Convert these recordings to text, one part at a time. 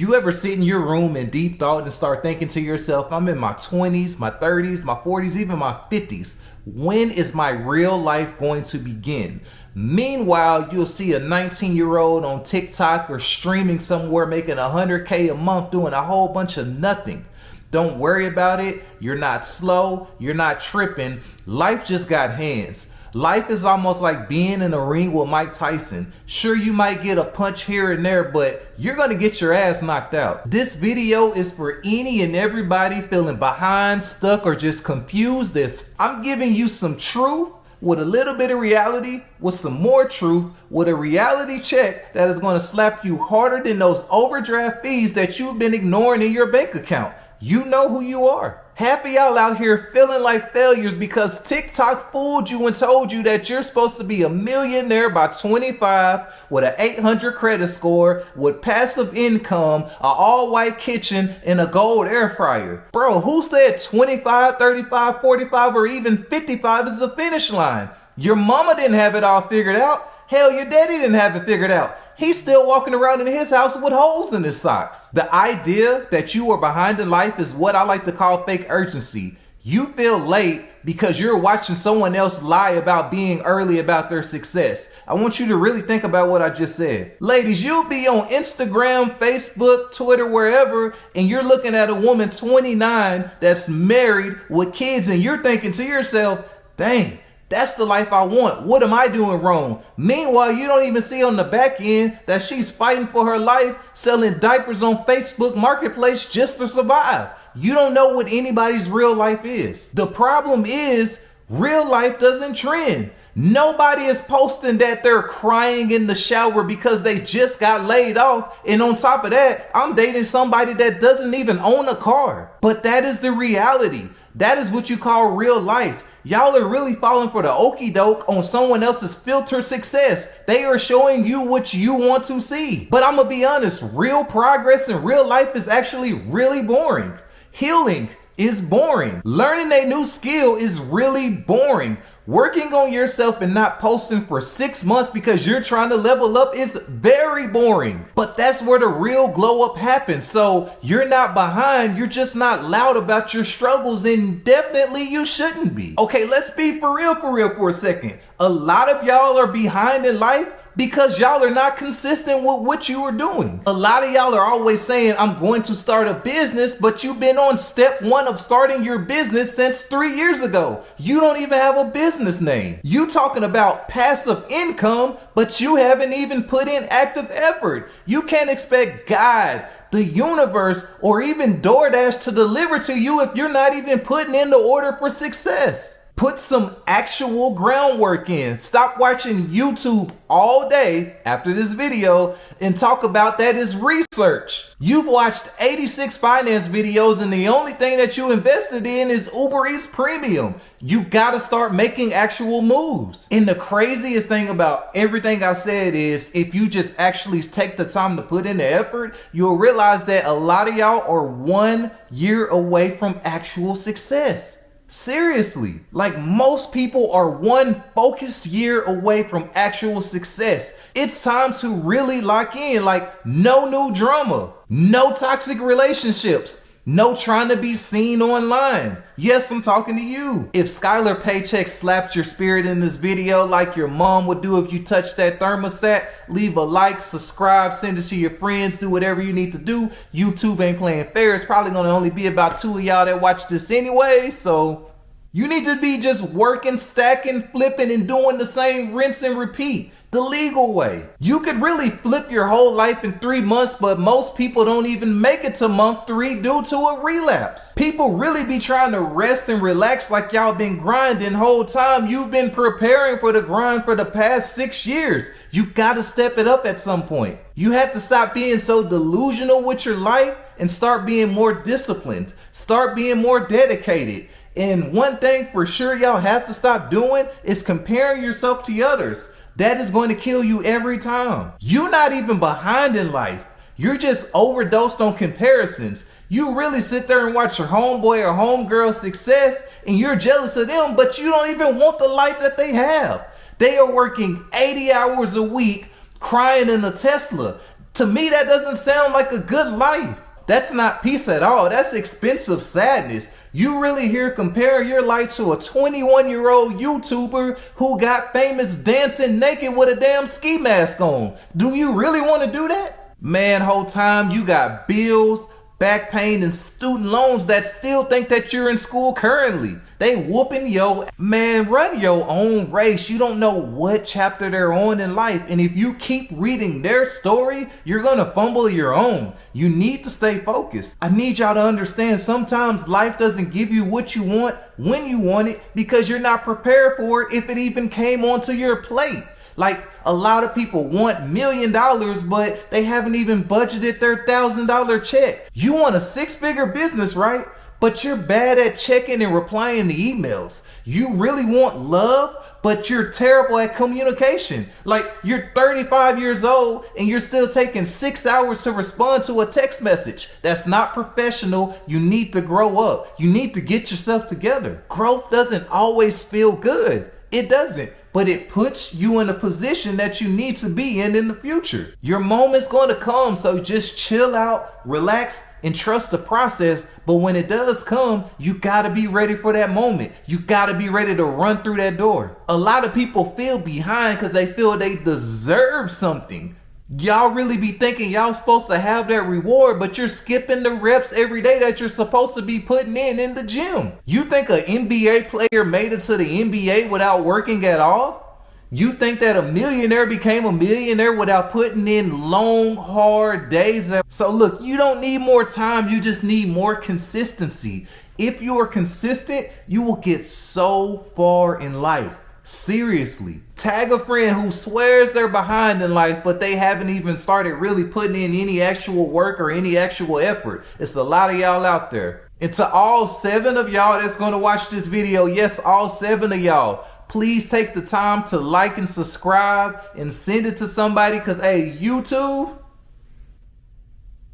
You ever sit in your room in deep thought and start thinking to yourself, I'm in my 20s, my 30s, my 40s, even my 50s. When is my real life going to begin? Meanwhile, you'll see a 19-year-old on TikTok or streaming somewhere making $100K a month doing a whole bunch of nothing. Don't worry about it. You're not slow. You're not tripping. Life just got hands. Life is almost like being in a ring with Mike Tyson. Sure, you might get a punch here and there, but you're gonna get your ass knocked out. This video is for any and everybody feeling behind, stuck, or just confused. I'm giving you some truth with a little bit of reality, with some more truth, with a reality check that is gonna slap you harder than those overdraft fees that you've been ignoring in your bank account. You know who you are. Half of y'all out here feeling like failures because TikTok fooled you and told you that you're supposed to be a millionaire by 25 with an 800 credit score, with passive income, an all-white kitchen, and a gold air fryer. Bro, who said 25, 35, 45, or even 55 is the finish line? Your mama didn't have it all figured out. Hell, your daddy didn't have it figured out. He's still walking around in his house with holes in his socks. The idea that you are behind in life is what I like to call fake urgency. You feel late because you're watching someone else lie about being early about their success. I want you to really think about what I just said. Ladies, you'll be on Instagram, Facebook, Twitter, wherever, and you're looking at a woman 29 that's married with kids, and you're thinking to yourself, dang, that's the life I want. What am I doing wrong? Meanwhile, you don't even see on the back end that she's fighting for her life, selling diapers on Facebook Marketplace just to survive. You don't know what anybody's real life is. The problem is, real life doesn't trend. Nobody is posting that they're crying in the shower because they just got laid off. And on top of that, I'm dating somebody that doesn't even own a car. But that is the reality. That is what you call real life. Y'all are really falling for the okie doke on someone else's filtered success. They are showing you what you want to see. But I'm gonna be honest, real progress in real life is actually really boring. Healing is boring. Learning a new skill is really boring. Working on yourself and not posting for 6 months because you're trying to level up is very boring. But that's where the real glow up happens. So you're not behind, you're just not loud about your struggles, and definitely you shouldn't be. Okay, let's be for real for a second. A lot of y'all are behind in life because y'all are not consistent with what you are doing. A lot of y'all are always saying, I'm going to start a business, but you've been on step 1 of starting your business since 3 years ago. You don't even have a business name. You talking about passive income, but you haven't even put in active effort. You can't expect God, the universe, or even DoorDash to deliver to you if you're not even putting in the order for success. Put some actual groundwork in. Stop watching YouTube all day after this video and talk about that as research. You've watched 86 finance videos and the only thing that you invested in is Uber Eats Premium. You gotta start making actual moves. And the craziest thing about everything I said is if you just actually take the time to put in the effort, you'll realize that a lot of y'all are 1 year away from actual success. Seriously, like most people are 1 focused year away from actual success. It's time to really lock in, like no new drama, no toxic relationships, no trying to be seen online. Yes, I'm talking to you. If Skyler Paycheck slapped your spirit in this video like your mom would do if you touched that thermostat, leave a like, subscribe, send it to your friends, do whatever you need to do. YouTube ain't playing fair. It's probably gonna only be about 2 of y'all that watch this anyway, so you need to be just working, stacking, flipping, and doing the same rinse and repeat. The legal way. You could really flip your whole life in 3 months, but most people don't even make it to month 3 due to a relapse. People really be trying to rest and relax like y'all been grinding whole time. You've been preparing for the grind for the past 6 years. You gotta step it up at some point. You have to stop being so delusional with your life and start being more disciplined. Start being more dedicated. And one thing for sure y'all have to stop doing is comparing yourself to others. That is going to kill you every time. You're not even behind in life. You're just overdosed on comparisons. You really sit there and watch your homeboy or homegirl success and you're jealous of them, but you don't even want the life that they have. They are working 80 hours a week, crying in a Tesla, To me, that doesn't sound like a good life. That's not peace at all. That's expensive sadness. You really here compare your life to a 21-year-old YouTuber who got famous dancing naked with a damn ski mask on. Do you really want to do that? Man, whole time you got bills, back pain, and student loans that still think that you're in school currently. They whooping yo. Man, run your own race. You don't know what chapter they're on in life. And if you keep reading their story, you're gonna fumble your own. You need to stay focused. I need y'all to understand sometimes life doesn't give you what you want when you want it because you're not prepared for it if it even came onto your plate. Like, a lot of people want $1 million, but they haven't even budgeted their $1,000 check. You want a 6-figure business, right? But you're bad at checking and replying to emails. You really want love, but you're terrible at communication. Like, you're 35 years old and you're still taking 6 hours to respond to a text message. That's not professional. You need to grow up. You need to get yourself together. Growth doesn't always feel good. It doesn't. But it puts you in a position that you need to be in the future. Your moment's going to come, so just chill out, relax, and trust the process. But when it does come, you got to be ready for that moment. You got to be ready to run through that door. A lot of people feel behind because they feel they deserve something. Y'all really be thinking y'all supposed to have that reward, but you're skipping the reps every day that you're supposed to be putting in the gym. You think an NBA player made it to the NBA without working at all? You think that a millionaire became a millionaire without putting in long, hard days? So look, you don't need more time, you just need more consistency. If you are consistent, you will get so far in life. Seriously. Tag a friend who swears they're behind in life, but they haven't even started really putting in any actual work or any actual effort. It's a lot of y'all out there. And to all 7 of y'all that's going to watch this video, yes, all 7 of y'all, please take the time to like and subscribe and send it to somebody because, hey, YouTube,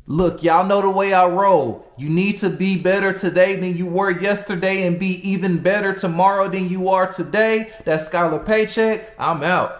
look, y'all know the way I roll. You need to be better today than you were yesterday and be even better tomorrow than you are today. That's Skyler Paycheck. I'm out.